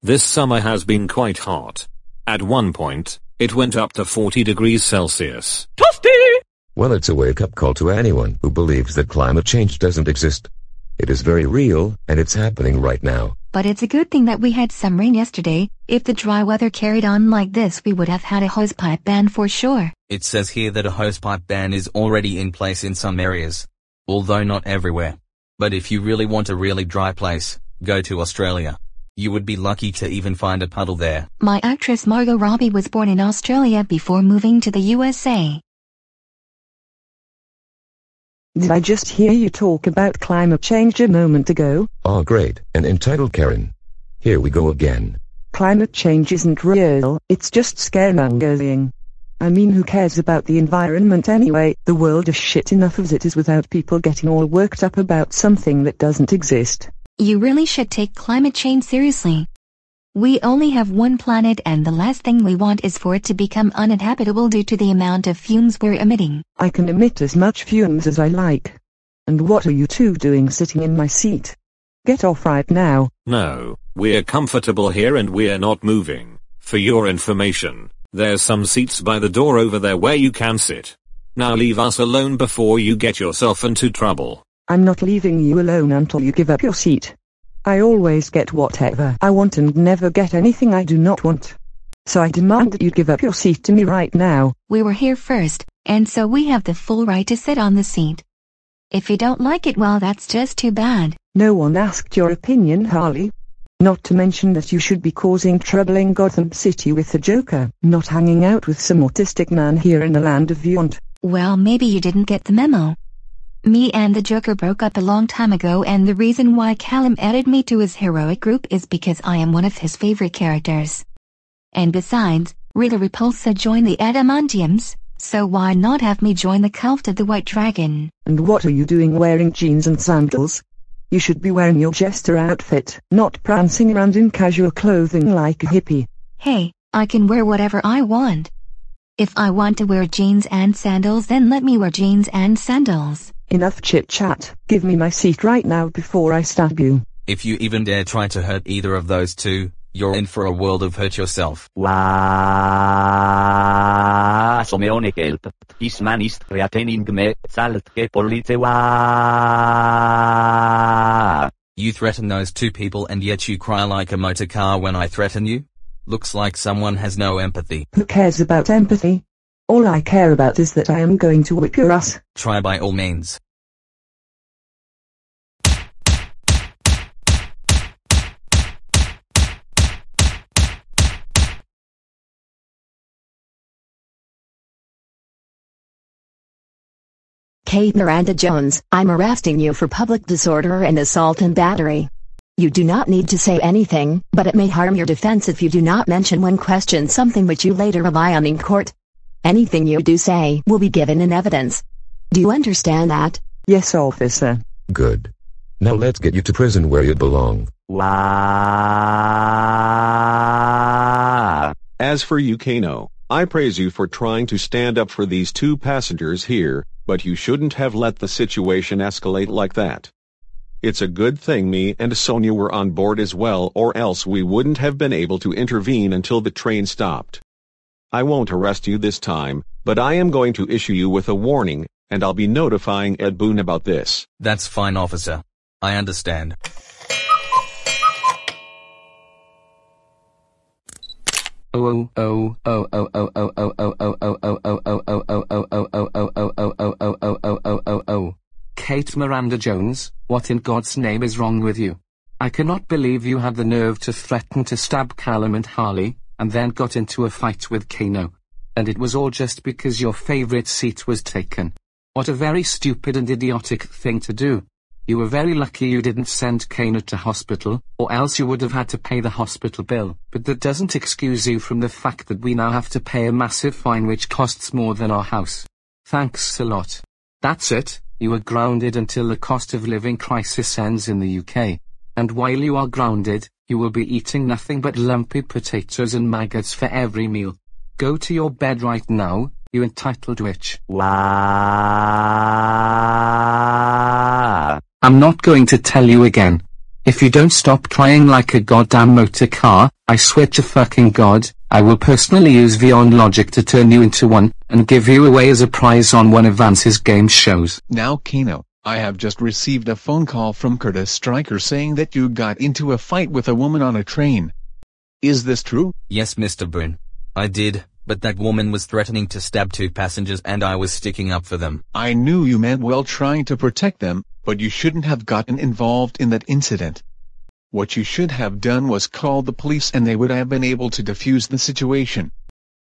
This summer has been quite hot. At one point, it went up to 40 degrees Celsius. Toasty! Well, it's a wake-up call to anyone who believes that climate change doesn't exist. It is very real, and it's happening right now. But it's a good thing that we had some rain yesterday. If the dry weather carried on like this, we would have had a hosepipe ban for sure. It says here that a hosepipe ban is already in place in some areas, although not everywhere. But if you really want a really dry place, go to Australia. You would be lucky to even find a puddle there. My actress Margot Robbie was born in Australia before moving to the USA. Did I just hear you talk about climate change a moment ago? Oh great, an entitled Karen. Here we go again. Climate change isn't real, it's just scaremongering. I mean, who cares about the environment anyway? The world is shit enough as it is without people getting all worked up about something that doesn't exist. You really should take climate change seriously. We only have one planet, and the last thing we want is for it to become uninhabitable due to the amount of fumes we're emitting. I can emit as much fumes as I like. And what are you two doing sitting in my seat? Get off right now. No, we're comfortable here and we're not moving. For your information, there's some seats by the door over there where you can sit. Now leave us alone before you get yourself into trouble. I'm not leaving you alone until you give up your seat. I always get whatever I want and never get anything I do not want. So I demand that you give up your seat to me right now. We were here first, and so we have the full right to sit on the seat. If you don't like it, well, that's just too bad. No one asked your opinion, Harley. Not to mention that you should be causing trouble in Gotham City with the Joker, not hanging out with some autistic man here in the land of Vyond. Well, maybe you didn't get the memo. Me and the Joker broke up a long time ago, and the reason why Callum added me to his heroic group is because I am one of his favorite characters. And besides, Rita Repulsa joined the Adamantiums, so why not have me join the cult of the White Dragon? And what are you doing wearing jeans and sandals? You should be wearing your jester outfit, not prancing around in casual clothing like a hippie. Hey, I can wear whatever I want. If I want to wear jeans and sandals, then let me wear jeans and sandals. Enough chit-chat. Give me my seat right now before I stab you. If you even dare try to hurt either of those two, you're in for a world of hurt yourself. This man is threatening me. You threaten those two people and yet you cry like a motor car when I threaten you? Looks like someone has no empathy. Who cares about empathy? All I care about is that I am going to whip your ass. Try by all means. Kate Miranda Jones, I'm arresting you for public disorder and assault and battery. You do not need to say anything, but it may harm your defense if you do not mention when questioned something which you later rely on in court. Anything you do say will be given in evidence. Do you understand that? Yes, officer. Good. Now let's get you to prison where you belong. As for you, Kano, I praise you for trying to stand up for these two passengers here, but you shouldn't have let the situation escalate like that. It's a good thing me and Sonya were on board as well, or else we wouldn't have been able to intervene until the train stopped. I won't arrest you this time, but I am going to issue you with a warning, and I'll be notifying Ed Boon about this. That's fine, officer. I understand. Kate Miranda Jones, what in God's name is wrong with you? I cannot believe you had the nerve to threaten to stab Callum and Harley, and then got into a fight with Kano. And it was all just because your favorite seat was taken. What a very stupid and idiotic thing to do. You were very lucky you didn't send Kano to hospital, or else you would have had to pay the hospital bill. But that doesn't excuse you from the fact that we now have to pay a massive fine which costs more than our house. Thanks a lot. That's it, you are grounded until the cost of living crisis ends in the UK. And while you are grounded, you will be eating nothing but lumpy potatoes and maggots for every meal. Go to your bed right now, you entitled witch. I'm not going to tell you again. If you don't stop crying like a goddamn motor car, I swear to fucking God, I will personally use Vyond logic to turn you into one, and give you away as a prize on one of Vance's game shows. Now Kano, I have just received a phone call from Kurtis Stryker saying that you got into a fight with a woman on a train. Is this true? Yes, Mr. Boon. I did, but that woman was threatening to stab 2 passengers and I was sticking up for them. I knew you meant well trying to protect them, but you shouldn't have gotten involved in that incident. What you should have done was call the police and they would have been able to defuse the situation.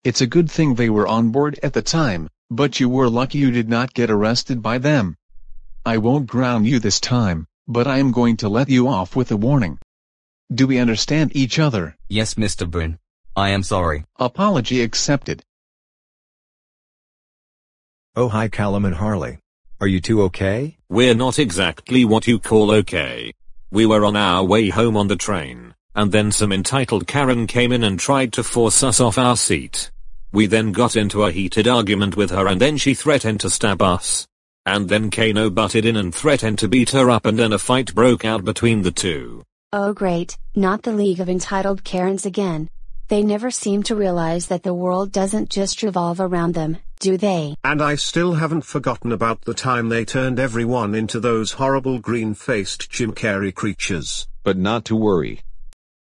It's a good thing they were on board at the time, but you were lucky you did not get arrested by them. I won't ground you this time, but I am going to let you off with a warning. Do we understand each other? Yes, Mr. Boon. I am sorry. Apology accepted. Oh hi Callum and Harley. Are you two okay? We're not exactly what you call okay. We were on our way home on the train, and then some entitled Karen came in and tried to force us off our seat. We then got into a heated argument with her and then she threatened to stab us. And then Kano butted in and threatened to beat her up and then a fight broke out between the two. Oh great, not the League of Entitled Karens again. They never seem to realize that the world doesn't just revolve around them, do they? And I still haven't forgotten about the time they turned everyone into those horrible green-faced Jim Carrey creatures. But not to worry.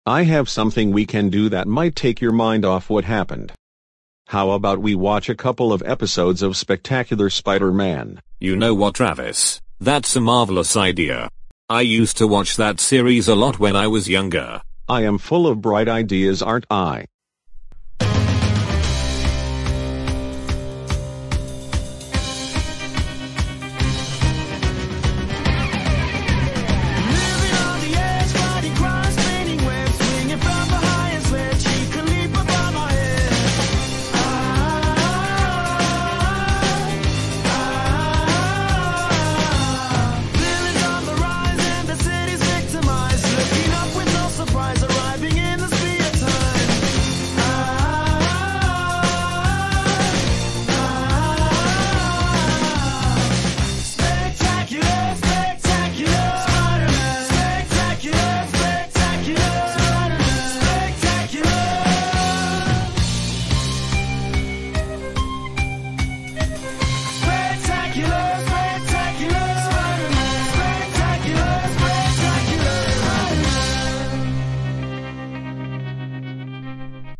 I have something we can do that might take your mind off what happened. How about we watch a couple of episodes of Spectacular Spiderman? You know what, Travis? That's a marvelous idea. I used to watch that series a lot when I was younger. I am full of bright ideas, aren't I?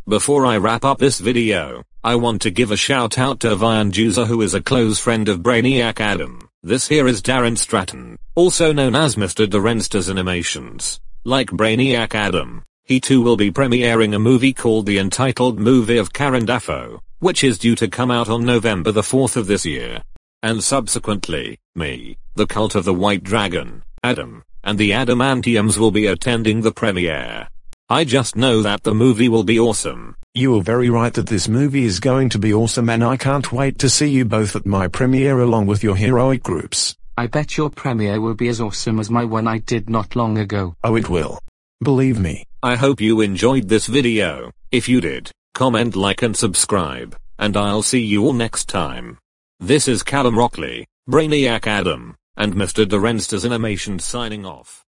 Before I wrap up this video, I want to give a shout out to Vyond who is a close friend of Brainiac Adam. This here is Darren Stratton, also known as Mr. Derensters Animations. Like Brainiac Adam, he too will be premiering a movie called The Entitled Movie of Karen Dafoe, which is due to come out on November the 4th of this year. And subsequently, me, the Cult of the White Dragon, Adam, and the Adamantiums will be attending the premiere. I just know that the movie will be awesome. You are very right that this movie is going to be awesome and I can't wait to see you both at my premiere along with your heroic groups. I bet your premiere will be as awesome as my one I did not long ago. Oh, it will. Believe me. I hope you enjoyed this video. If you did, comment, like and subscribe, and I'll see you all next time. This is Callum Rockley, Brainiac Adam, and Mr. Derensters Animation signing off.